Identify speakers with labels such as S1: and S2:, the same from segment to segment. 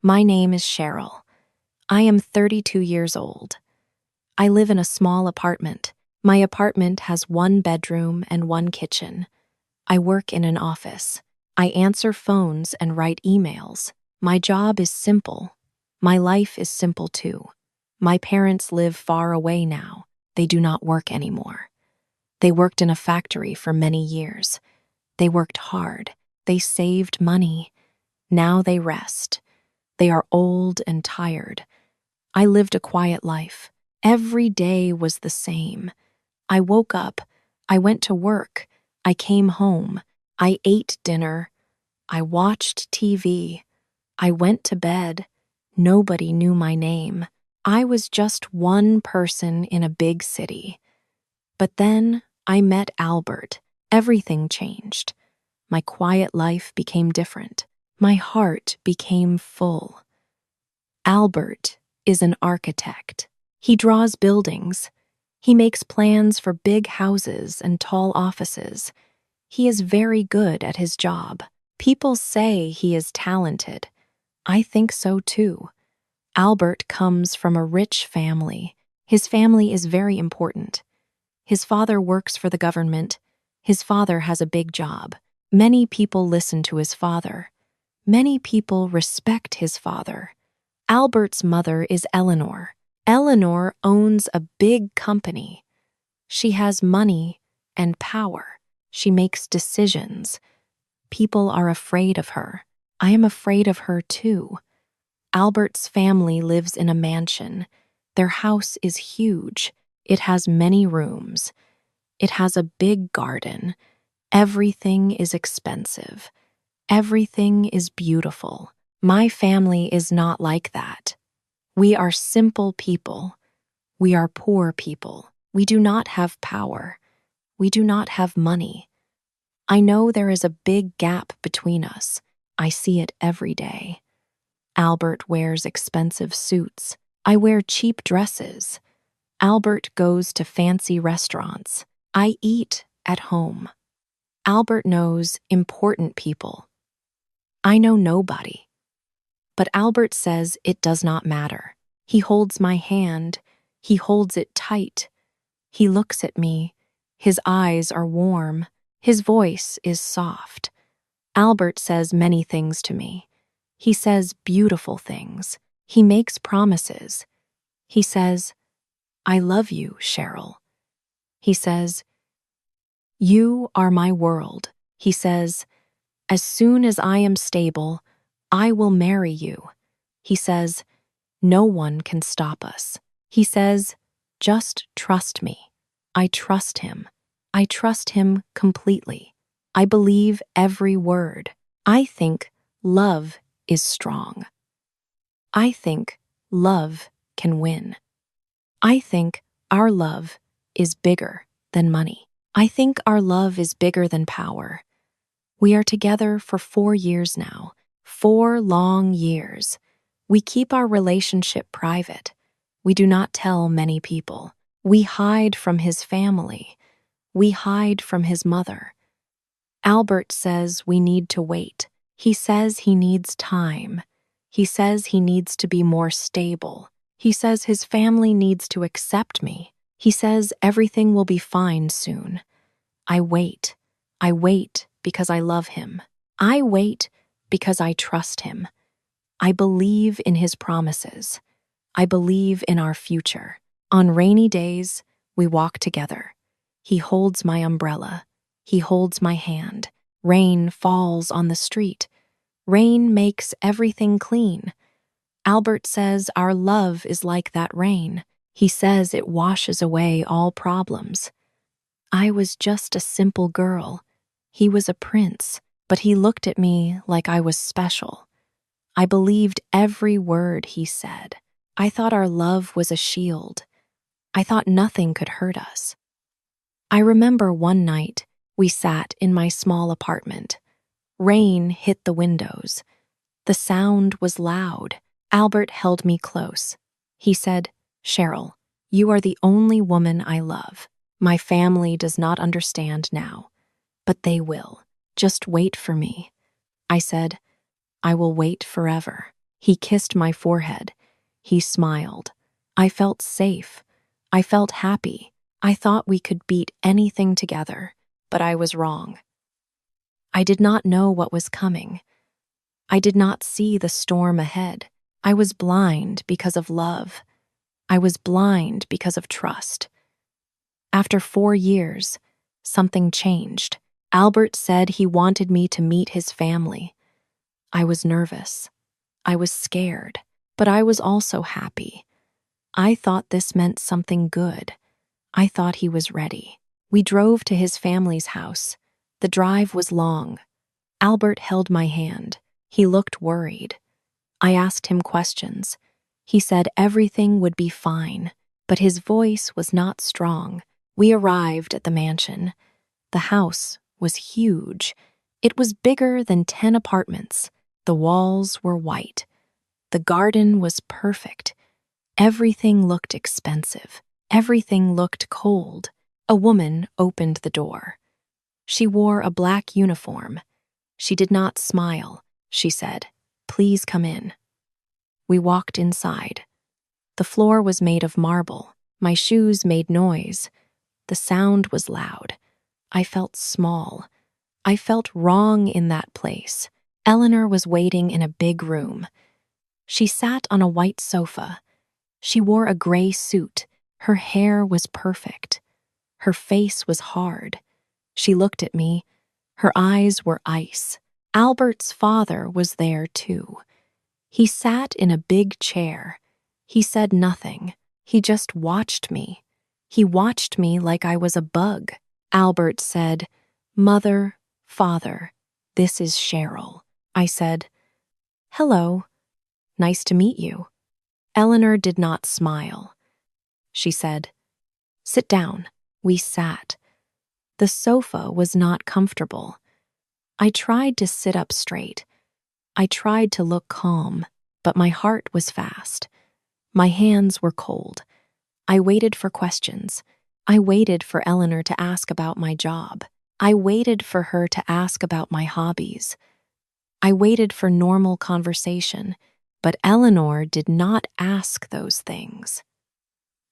S1: My name is Cheryl. I am 32 years old. I live in a small apartment. My apartment has one bedroom and one kitchen. I work in an office. I answer phones and write emails. My job is simple. My life is simple too. My parents live far away now. They do not work anymore. They worked in a factory for many years. They worked hard. They saved money. Now they rest. They are old and tired. I lived a quiet life. Every day was the same. I woke up. I went to work. I came home. I ate dinner. I watched TV. I went to bed. Nobody knew my name. I was just one person in a big city. But then I met Albert. Everything changed. My quiet life became different. My heart became full. Albert is an architect. He draws buildings. He makes plans for big houses and tall offices. He is very good at his job. People say he is talented. I think so too. Albert comes from a rich family. His family is very important. His father works for the government. His father has a big job. Many people listen to his father. Many people respect his father. Albert's mother is Eleanor. Eleanor owns a big company. She has money and power. She makes decisions. People are afraid of her. I am afraid of her too. Albert's family lives in a mansion. Their house is huge. It has many rooms. It has a big garden. Everything is expensive. Everything is beautiful. My family is not like that. We are simple people. We are poor people. We do not have power. We do not have money. I know there is a big gap between us. I see it every day. Albert wears expensive suits. I wear cheap dresses. Albert goes to fancy restaurants. I eat at home. Albert knows important people. I know nobody. But Albert says it does not matter. He holds my hand. He holds it tight. He looks at me. His eyes are warm. His voice is soft. Albert says many things to me. He says beautiful things. He makes promises. He says, "I love you, Cheryl." He says, "You are my world." He says, "As soon as I am stable, I will marry you." He says, "No one can stop us." He says, "Just trust me." I trust him. I trust him completely. I believe every word. I think love is strong. I think love can win. I think our love is bigger than money. I think our love is bigger than power. We are together for 4 years now. 4 long years. We keep our relationship private. We do not tell many people. We hide from his family. We hide from his mother. Albert says we need to wait. He says he needs time. He says he needs to be more stable. He says his family needs to accept me. He says everything will be fine soon. I wait. I wait because I love him. I wait because I trust him. I believe in his promises. I believe in our future. On rainy days, we walk together. He holds my umbrella. He holds my hand. Rain falls on the street. Rain makes everything clean. Albert says our love is like that rain. He says it washes away all problems. I was just a simple girl. He was a prince, but he looked at me like I was special. I believed every word he said. I thought our love was a shield. I thought nothing could hurt us. I remember one night we sat in my small apartment. Rain hit the windows. The sound was loud. Albert held me close. He said, "Cheryl, you are the only woman I love. My family does not understand now, but they will. Just wait for me." I said, "I will wait forever." He kissed my forehead. He smiled. I felt safe. I felt happy. I thought we could beat anything together, but I was wrong. I did not know what was coming. I did not see the storm ahead. I was blind because of love. I was blind because of trust. After 4 years, something changed. Albert said he wanted me to meet his family. I was nervous. I was scared, but I was also happy. I thought this meant something good. I thought he was ready. We drove to his family's house. The drive was long. Albert held my hand. He looked worried. I asked him questions. He said everything would be fine, but his voice was not strong. We arrived at the mansion. The house was huge. It was bigger than 10 apartments. The walls were white. The garden was perfect. Everything looked expensive. Everything looked cold. A woman opened the door. She wore a black uniform. She did not smile. She said, "Please come in." We walked inside. The floor was made of marble. My shoes made noise. The sound was loud. I felt small. I felt wrong in that place. Eleanor was waiting in a big room. She sat on a white sofa. She wore a gray suit. Her hair was perfect. Her face was hard. She looked at me. Her eyes were ice. Albert's father was there too. He sat in a big chair. He said nothing. He just watched me. He watched me like I was a bug. Albert said, "Mother, Father, this is Cheryl." I said, "Hello. Nice to meet you." Eleanor did not smile. She said, "Sit down." We sat. The sofa was not comfortable. I tried to sit up straight. I tried to look calm, but my heart was fast. My hands were cold. I waited for questions. I waited for Eleanor to ask about my job. I waited for her to ask about my hobbies. I waited for normal conversation, but Eleanor did not ask those things.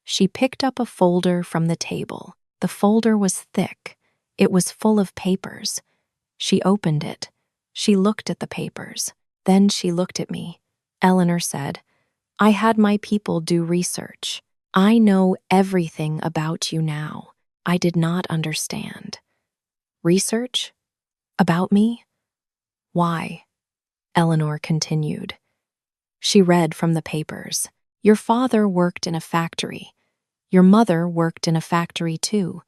S1: She picked up a folder from the table. The folder was thick. It was full of papers. She opened it. She looked at the papers. Then she looked at me. Eleanor said, "I had my people do research. I know everything about you now." I did not understand. Research? About me? Why? Eleanor continued. She read from the papers. Your father worked in a factory. Your mother worked in a factory too.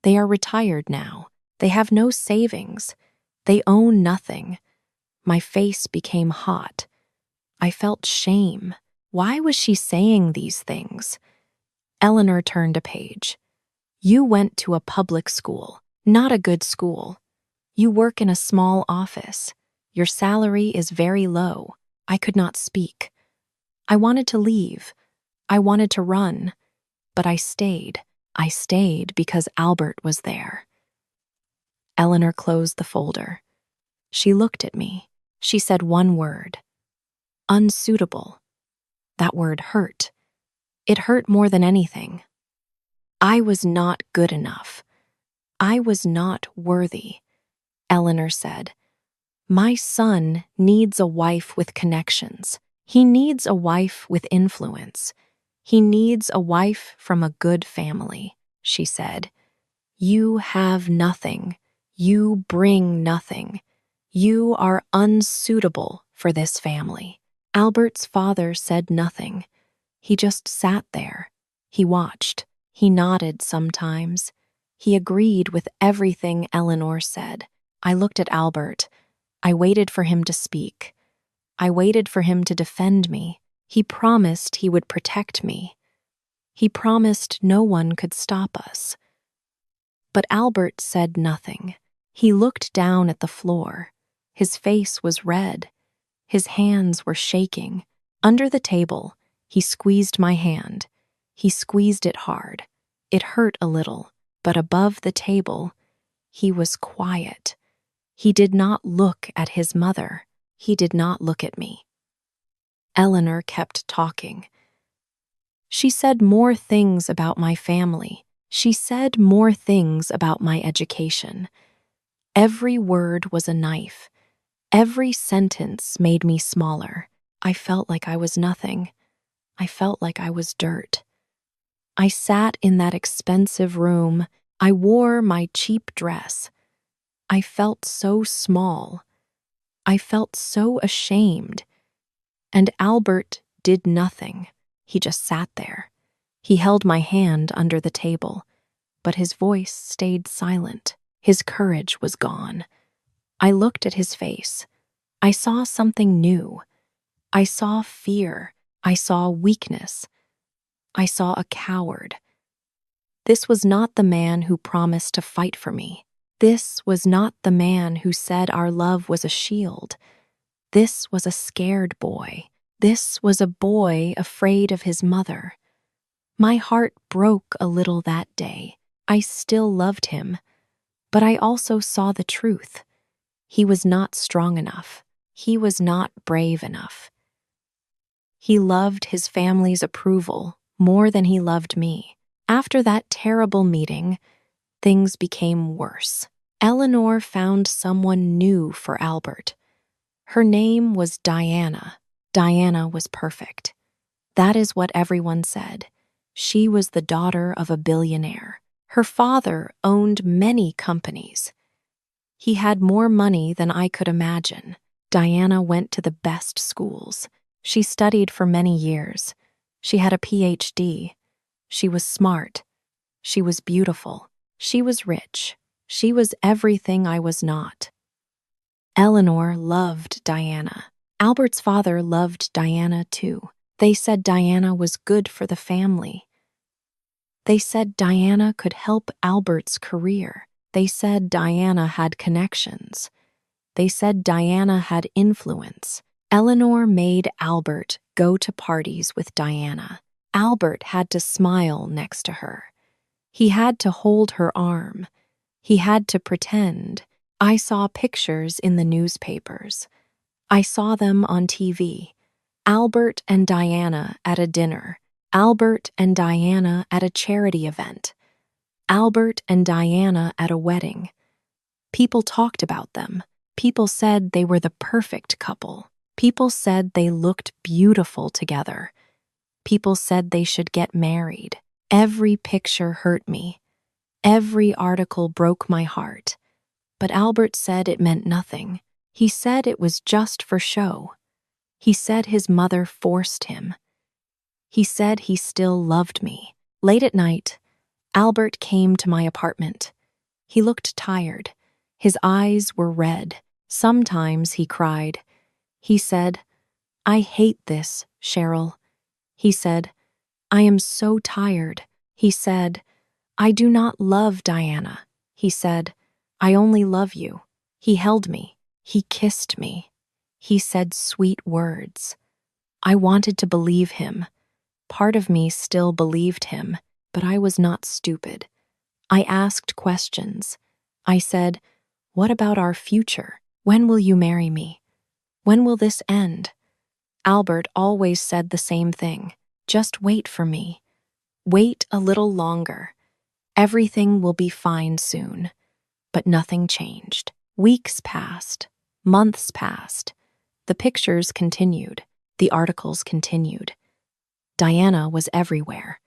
S1: They are retired now. They have no savings. They own nothing. My face became hot. I felt shame. Why was she saying these things? Eleanor turned a page. You went to a public school, not a good school. You work in a small office. Your salary is very low. I could not speak. I wanted to leave. I wanted to run. But I stayed. I stayed because Albert was there. Eleanor closed the folder. She looked at me. She said one word. Unsuitable. That word hurt. It hurt more than anything. I was not good enough. I was not worthy. Eleanor said, "My son needs a wife with connections. He needs a wife with influence. He needs a wife from a good family," she said. You have nothing. You bring nothing. You are unsuitable for this family. Albert's father said nothing. He just sat there. He watched. He nodded sometimes. He agreed with everything Eleanor said. I looked at Albert. I waited for him to speak. I waited for him to defend me. He promised he would protect me. He promised no one could stop us. But Albert said nothing. He looked down at the floor. His face was red. His hands were shaking. Under the table, he squeezed my hand. He squeezed it hard. It hurt a little, but above the table, he was quiet. He did not look at his mother. He did not look at me. Eleanor kept talking. She said more things about my family. She said more things about my education. Every word was a knife. Every sentence made me smaller. I felt like I was nothing. I felt like I was dirt. I sat in that expensive room. I wore my cheap dress. I felt so small. I felt so ashamed. And Albert did nothing. He just sat there. He held my hand under the table, but his voice stayed silent. His courage was gone. I looked at his face. I saw something new. I saw fear. I saw weakness. I saw a coward. This was not the man who promised to fight for me. This was not the man who said our love was a shield. This was a scared boy. This was a boy afraid of his mother. My heart broke a little that day. I still loved him, but I also saw the truth. He was not strong enough. He was not brave enough. He loved his family's approval more than he loved me. After that terrible meeting, things became worse. Eleanor found someone new for Albert. Her name was Diana. Diana was perfect. That is what everyone said. She was the daughter of a billionaire. Her father owned many companies. He had more money than I could imagine. Diana went to the best schools. She studied for many years. She had a PhD. She was smart. She was beautiful. She was rich. She was everything I was not. Eleanor loved Diana. Albert's father loved Diana too. They said Diana was good for the family. They said Diana could help Albert's career. They said Diana had connections. They said Diana had influence. Eleanor made Albert go to parties with Diana. Albert had to smile next to her. He had to hold her arm. He had to pretend. I saw pictures in the newspapers. I saw them on TV. Albert and Diana at a dinner. Albert and Diana at a charity event. Albert and Diana at a wedding. People talked about them. People said they were the perfect couple. People said they looked beautiful together. People said they should get married. Every picture hurt me. Every article broke my heart. But Albert said it meant nothing. He said it was just for show. He said his mother forced him. He said he still loved me. Late at night, Albert came to my apartment. He looked tired. His eyes were red. Sometimes he cried. He said, "I hate this, Cheryl." He said, "I am so tired." He said, "I do not love Diana." He said, "I only love you." He held me. He kissed me. He said sweet words. I wanted to believe him. Part of me still believed him, but I was not stupid. I asked questions. I said, "What about our future? When will you marry me? When will this end?" Albert always said the same thing. "Just wait for me. Wait a little longer. Everything will be fine soon." But nothing changed. Weeks passed. Months passed. The pictures continued. The articles continued. Diana was everywhere.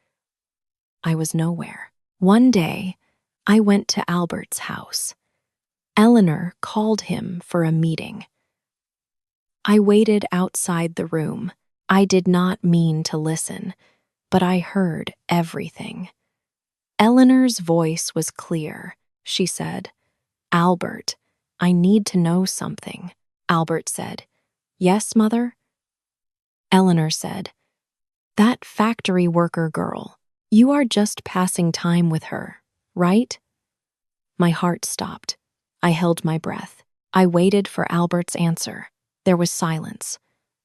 S1: I was nowhere. One day, I went to Albert's house. Eleanor called him for a meeting. I waited outside the room. I did not mean to listen, but I heard everything. Eleanor's voice was clear. She said, "Albert, I need to know something." Albert said, "Yes, Mother?" Eleanor said, "That factory worker girl, you are just passing time with her, right?" My heart stopped. I held my breath. I waited for Albert's answer. There was silence.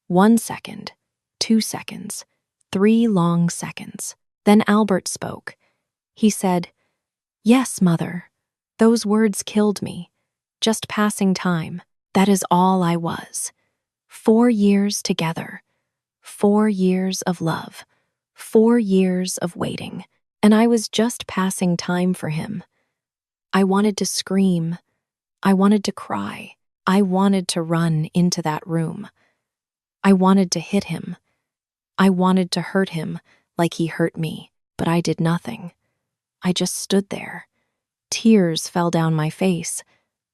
S1: 1 second, 2 seconds, 3 long seconds. Then Albert spoke. He said, "Yes, Mother. Those words killed me. Just passing time. That is all I was. 4 years together. 4 years of love, 4 years of waiting, and I was just passing time for him. I wanted to scream. I wanted to cry. I wanted to run into that room. I wanted to hit him. I wanted to hurt him like he hurt me, but I did nothing. I just stood there. Tears fell down my face.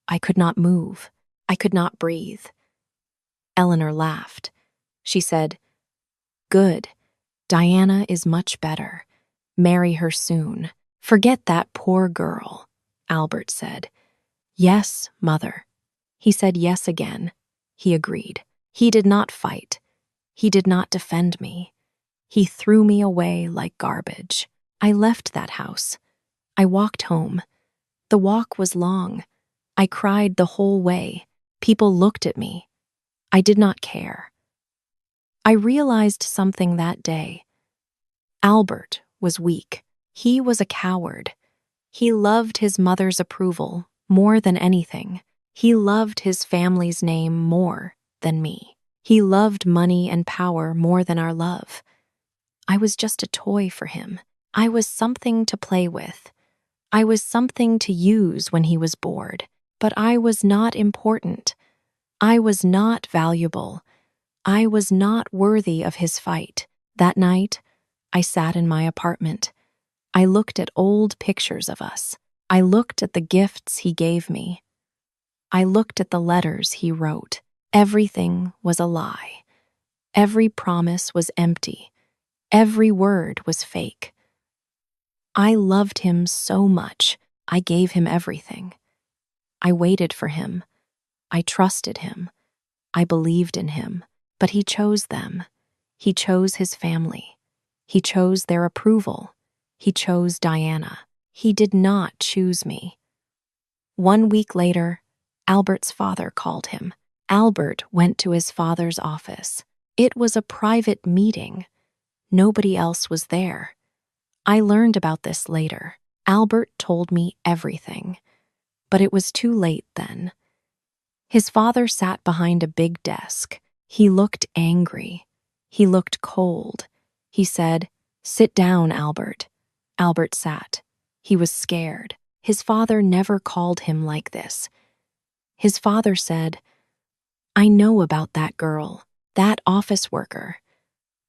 S1: I could not move. I could not breathe. Eleanor laughed. She said, "Good. Diana is much better. Marry her soon. Forget that poor girl," Albert said. "Yes, mother." He said yes again. He agreed. He did not fight. He did not defend me. He threw me away like garbage. I left that house. I walked home. The walk was long. I cried the whole way. People looked at me. I did not care. I realized something that day. Albert was weak. He was a coward. He loved his mother's approval more than anything. He loved his family's name more than me. He loved money and power more than our love. I was just a toy for him. I was something to play with. I was something to use when he was bored. But I was not important. I was not valuable. I was not worthy of his fight. That night, I sat in my apartment. I looked at old pictures of us. I looked at the gifts he gave me. I looked at the letters he wrote. Everything was a lie. Every promise was empty. Every word was fake. I loved him so much, I gave him everything. I waited for him. I trusted him. I believed in him. But he chose them. He chose his family. He chose their approval. He chose Diana. He did not choose me. 1 week later, Albert's father called him. Albert went to his father's office. It was a private meeting. Nobody else was there. I learned about this later. Albert told me everything. But it was too late then. His father sat behind a big desk. He looked angry. He looked cold. He said, "Sit down, Albert." Albert sat. He was scared. His father never called him like this. His father said, "I know about that girl, that office worker,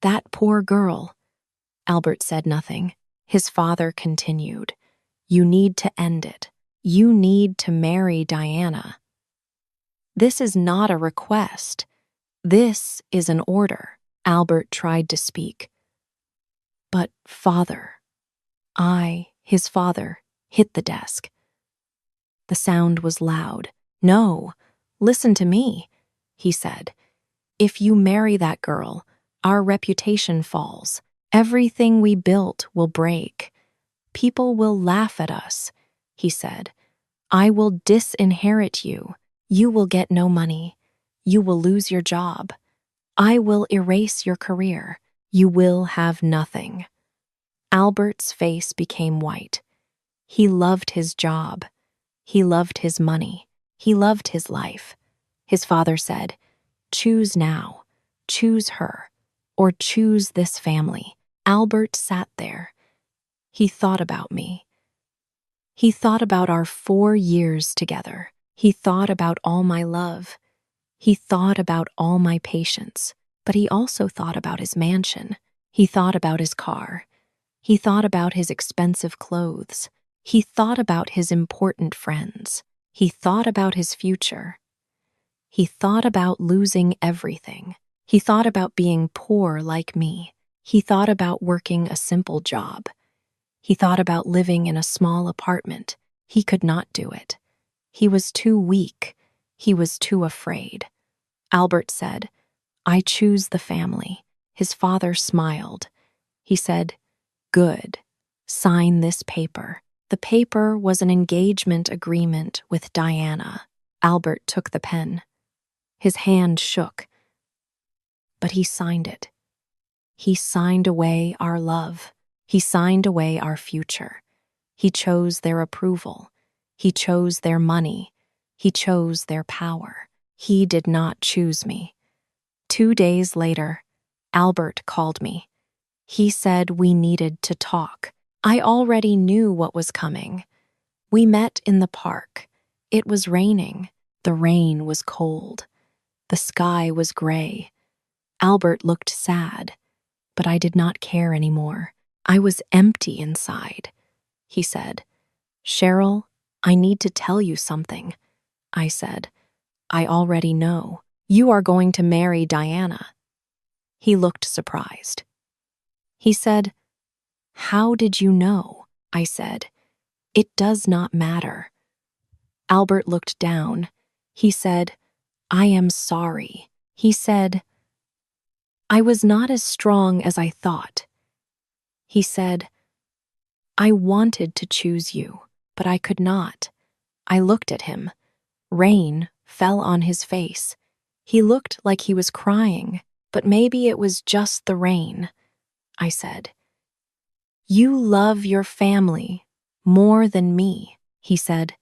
S1: that poor girl." Albert said nothing. His father continued, "You need to end it. You need to marry Diana. This is not a request. This is an order." Albert tried to speak. "But, father," his father, hit the desk. The sound was loud. "No, listen to me," he said. "If you marry that girl, our reputation falls. Everything we built will break. People will laugh at us," he said. "I will disinherit you. You will get no money. You will lose your job. I will erase your career. You will have nothing." Albert's face became white. He loved his job. He loved his money. He loved his life. His father said, "Choose now. Choose her. Or choose this family." Albert sat there. He thought about me. He thought about our 4 years together. He thought about all my love. He thought about all my patience. But he also thought about his mansion. He thought about his car. He thought about his expensive clothes. He thought about his important friends. He thought about his future. He thought about losing everything. He thought about being poor like me. He thought about working a simple job. He thought about living in a small apartment. He could not do it. He was too weak. He was too afraid. Albert said, "I choose the family." His father smiled. He said, "Good. Sign this paper." The paper was an engagement agreement with Diana. Albert took the pen. His hand shook, but he signed it. He signed away our love. He signed away our future. He chose their approval. He chose their money. He chose their power. He did not choose me. 2 days later, Albert called me. He said we needed to talk. I already knew what was coming. We met in the park. It was raining. The rain was cold. The sky was gray. Albert looked sad, but I did not care anymore. I was empty inside. He said, "Cheryl, I need to tell you something." I said, "I already know. You are going to marry Diana." He looked surprised. He said, "How did you know?" I said, "It does not matter." Albert looked down. He said, "I am sorry." He said, "I was not as strong as I thought." He said, "I wanted to choose you, but I could not." I looked at him. Rain fell on his face. He looked like he was crying, but maybe it was just the rain. I said, "You love your family more than me." He said,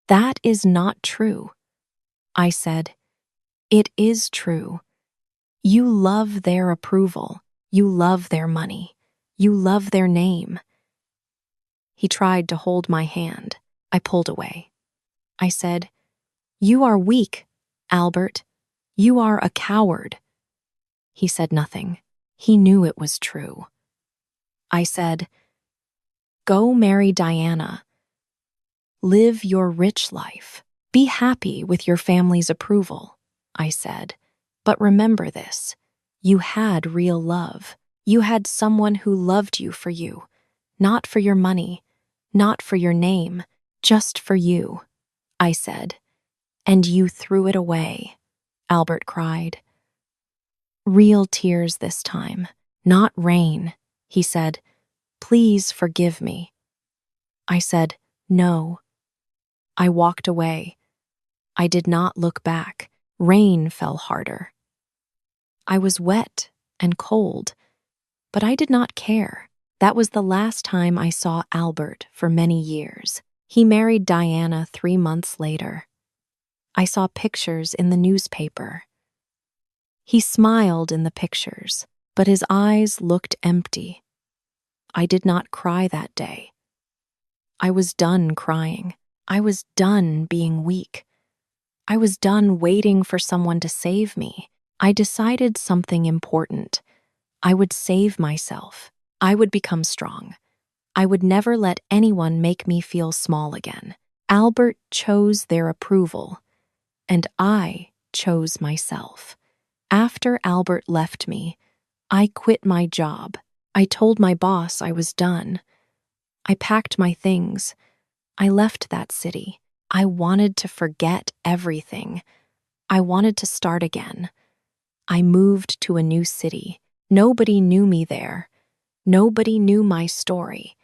S1: "That is not true." I said, "It is true. You love their approval. You love their money. You love their name." He tried to hold my hand. I pulled away. I said, "You are weak, Albert. You are a coward." He said nothing. He knew it was true. I said, "Go marry Diana. Live your rich life. Be happy with your family's approval," I said. "But remember this. You had real love. You had someone who loved you for you, not for your money, not for your name, just for you," I said. "And you threw it away," Albert cried. Real tears this time, not rain. He said, "Please forgive me." I said, "No." I walked away. I did not look back. Rain fell harder. I was wet and cold, but I did not care. That was the last time I saw Albert for many years. He married Diana 3 months later. I saw pictures in the newspaper. He smiled in the pictures, but his eyes looked empty. I did not cry that day. I was done crying. I was done being weak. I was done waiting for someone to save me. I decided something important. I would save myself. I would become strong. I would never let anyone make me feel small again. Albert chose their approval, and I chose myself. After Albert left me, I quit my job. I told my boss I was done. I packed my things. I left that city. I wanted to forget everything. I wanted to start again. I moved to a new city. Nobody knew me there. Nobody knew my story.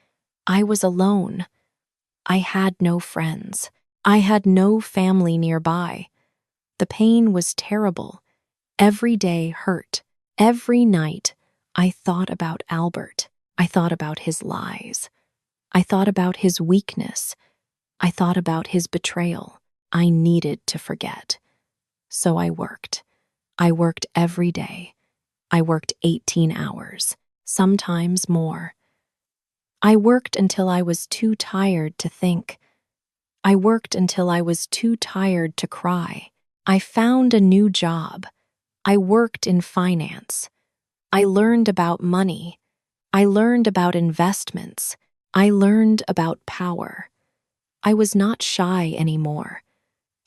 S1: I was alone. I had no friends. I had no family nearby. The pain was terrible. Every day hurt. Every night, I thought about Albert. I thought about his lies. I thought about his weakness. I thought about his betrayal. I needed to forget. So I worked. I worked every day. I worked 18 hours, sometimes more. I worked until I was too tired to think. I worked until I was too tired to cry. I found a new job. I worked in finance. I learned about money. I learned about investments. I learned about power. I was not shy anymore.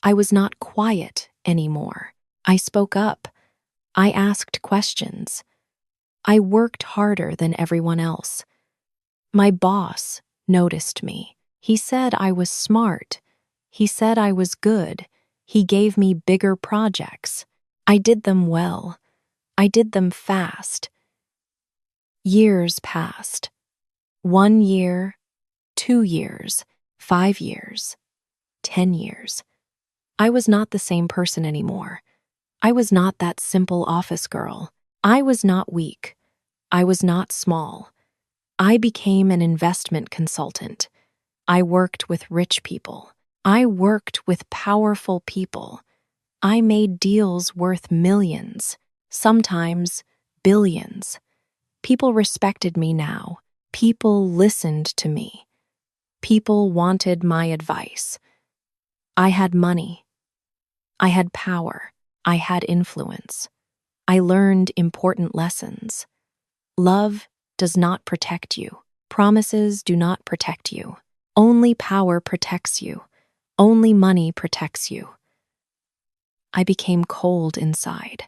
S1: I was not quiet anymore. I spoke up. I asked questions. I worked harder than everyone else. My boss noticed me. He said I was smart. He said I was good. He gave me bigger projects. I did them well. I did them fast. Years passed. 1 year, 2 years, 5 years, 10 years. I was not the same person anymore. I was not that simple office girl. I was not weak. I was not small. I became an investment consultant. I worked with rich people. I worked with powerful people. I made deals worth millions, sometimes billions. People respected me now. People listened to me. People wanted my advice. I had money. I had power. I had influence. I learned important lessons. Love does not protect you. Promises do not protect you. Only power protects you. Only money protects you. I became cold inside.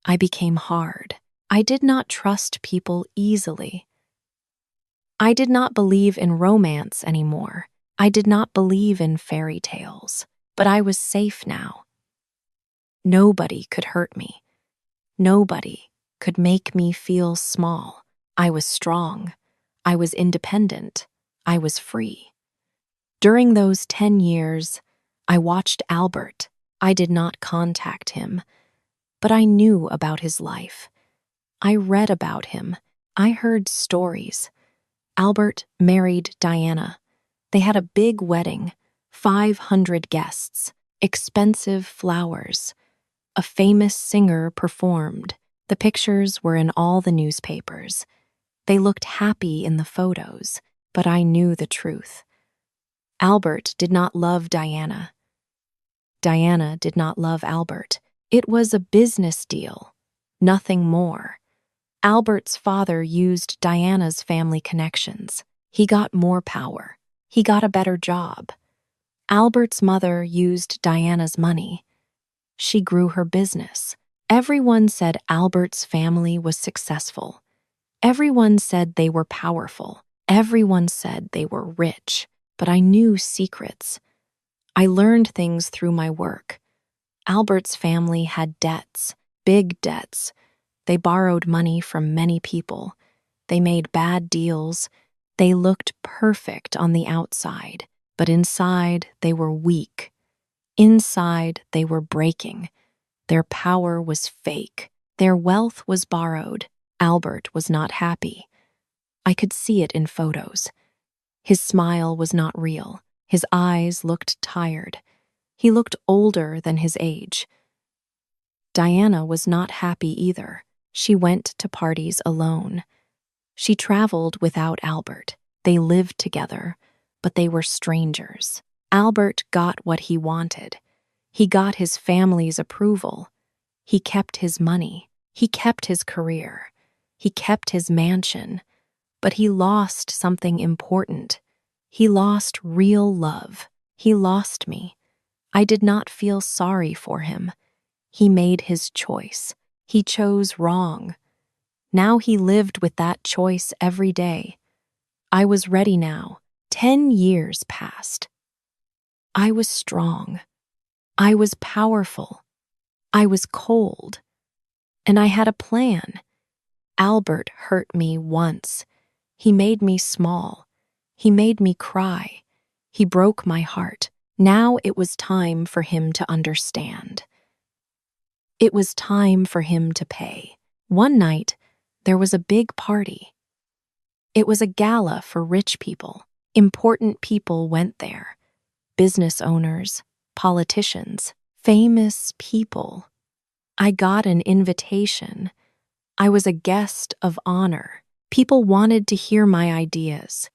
S1: I became hard. I did not trust people easily. I did not believe in romance anymore. I did not believe in fairy tales. But I was safe now. Nobody could hurt me. Nobody could make me feel small. I was strong. I was independent. I was free. During those 10 years, I watched Albert. I did not contact him, but I knew about his life. I read about him. I heard stories. Albert married Diana. They had a big wedding, 500 guests, expensive flowers. A famous singer performed. The pictures were in all the newspapers. They looked happy in the photos, but I knew the truth. Albert did not love Diana. Diana did not love Albert. It was a business deal, nothing more. Albert's father used Diana's family connections. He got more power. He got a better job. Albert's mother used Diana's money. She grew her business. Everyone said Albert's family was successful. Everyone said they were powerful. Everyone said they were rich. But I knew secrets. I learned things through my work. Albert's family had debts, big debts. They borrowed money from many people. They made bad deals. They looked perfect on the outside, but inside they were weak. Inside they were breaking. Their power was fake. Their wealth was borrowed. Albert was not happy. I could see it in photos. His smile was not real. His eyes looked tired. He looked older than his age. Diana was not happy either. She went to parties alone. She traveled without Albert. They lived together, but they were strangers. Albert got what he wanted. He got his family's approval. He kept his money. He kept his career. He kept his mansion. But he lost something important. He lost real love. He lost me. I did not feel sorry for him. He made his choice. He chose wrong. Now he lived with that choice every day. I was ready now. 10 years passed. I was strong. I was powerful. I was cold. And I had a plan. Albert hurt me once. He made me small. He made me cry. He broke my heart. Now it was time for him to understand. It was time for him to pay. One night, there was a big party. It was a gala for rich people. Important people went there. Business owners, politicians, famous people. I got an invitation. I was a guest of honor. People wanted to hear my ideas.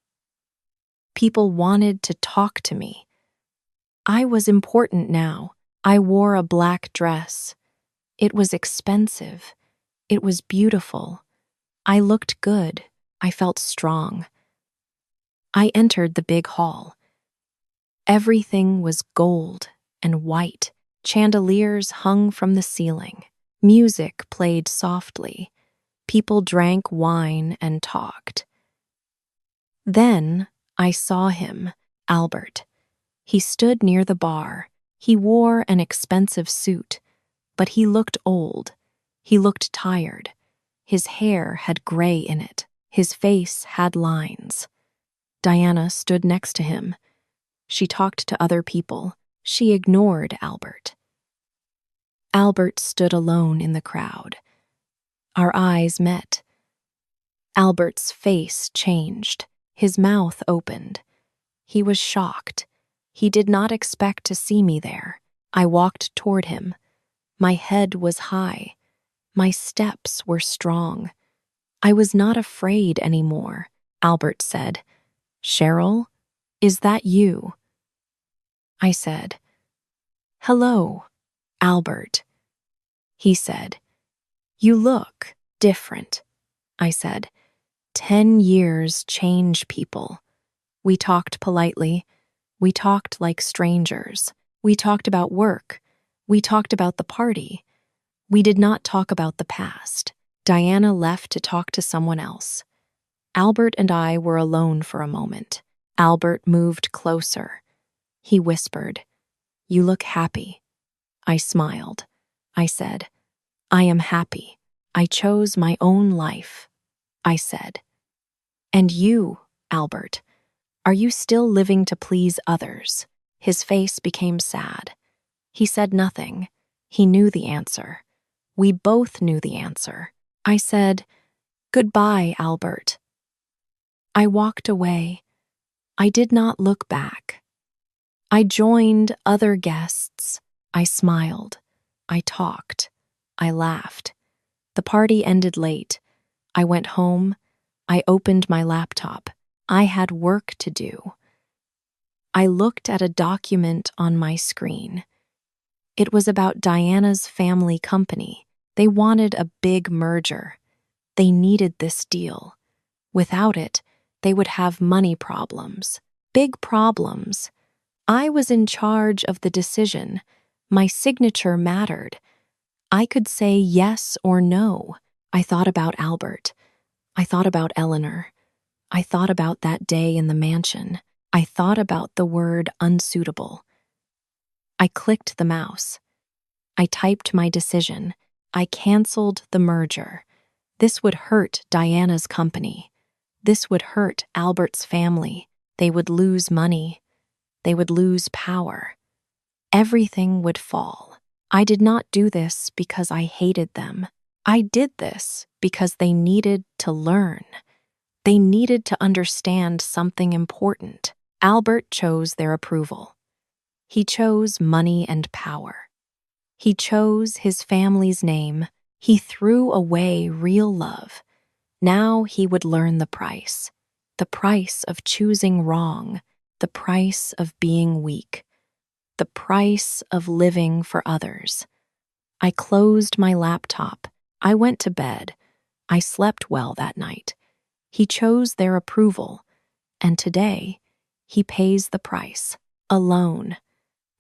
S1: People wanted to talk to me. I was important now. I wore a black dress. It was expensive. It was beautiful. I looked good. I felt strong. I entered the big hall. Everything was gold and white. Chandeliers hung from the ceiling. Music played softly. People drank wine and talked. Then I saw him, Albert. He stood near the bar. He wore an expensive suit, but he looked old. He looked tired. His hair had gray in it. His face had lines. Diana stood next to him. She talked to other people. She ignored Albert. Albert stood alone in the crowd. Our eyes met. Albert's face changed. His mouth opened. He was shocked. He did not expect to see me there. I walked toward him. My head was high. My steps were strong. I was not afraid anymore. Albert said, "Cheryl, is that you?" I said, "Hello, Albert." He said, "You look different." I said, "10 years change people." We talked politely. We talked like strangers. We talked about work. We talked about the party. We did not talk about the past. Diana left to talk to someone else. Albert and I were alone for a moment. Albert moved closer. He whispered, "You look happy." I smiled. I said, "I am happy. I chose my own life." I said, "And you, Albert, are you still living to please others?" His face became sad. He said nothing. He knew the answer. We both knew the answer. I said, "Goodbye, Albert." I walked away. I did not look back. I joined other guests. I smiled. I talked. I laughed. The party ended late. I went home. I opened my laptop. I had work to do. I looked at a document on my screen. It was about Diana's family company. They wanted a big merger. They needed this deal. Without it, they would have money problems. Big problems. I was in charge of the decision. My signature mattered. I could say yes or no. I thought about Albert. I thought about Eleanor. I thought about that day in the mansion. I thought about the word unsuitable. I clicked the mouse. I typed my decision. I canceled the merger. This would hurt Diana's company. This would hurt Albert's family. They would lose money. They would lose power. Everything would fall. I did not do this because I hated them. I did this because they needed to learn. They needed to understand something important. Albert chose their approval. He chose money and power. He chose his family's name. He threw away real love. Now he would learn the price of choosing wrong, the price of being weak, the price of living for others. I closed my laptop. I went to bed. I slept well that night. He chose their approval, and today he pays the price, alone.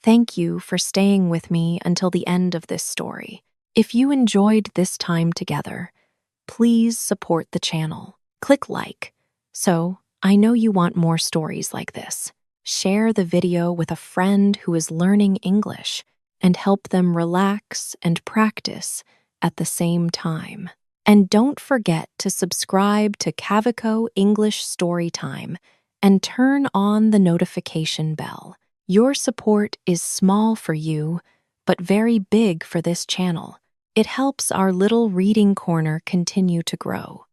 S1: Thank you for staying with me until the end of this story. If you enjoyed this time together, please support the channel. Click like, so I know you want more stories like this. Share the video with a friend who is learning English and help them relax and practice at the same time. And don't forget to subscribe to Kavico English Storytime and turn on the notification bell. Your support is small for you, but very big for this channel. It helps our little reading corner continue to grow.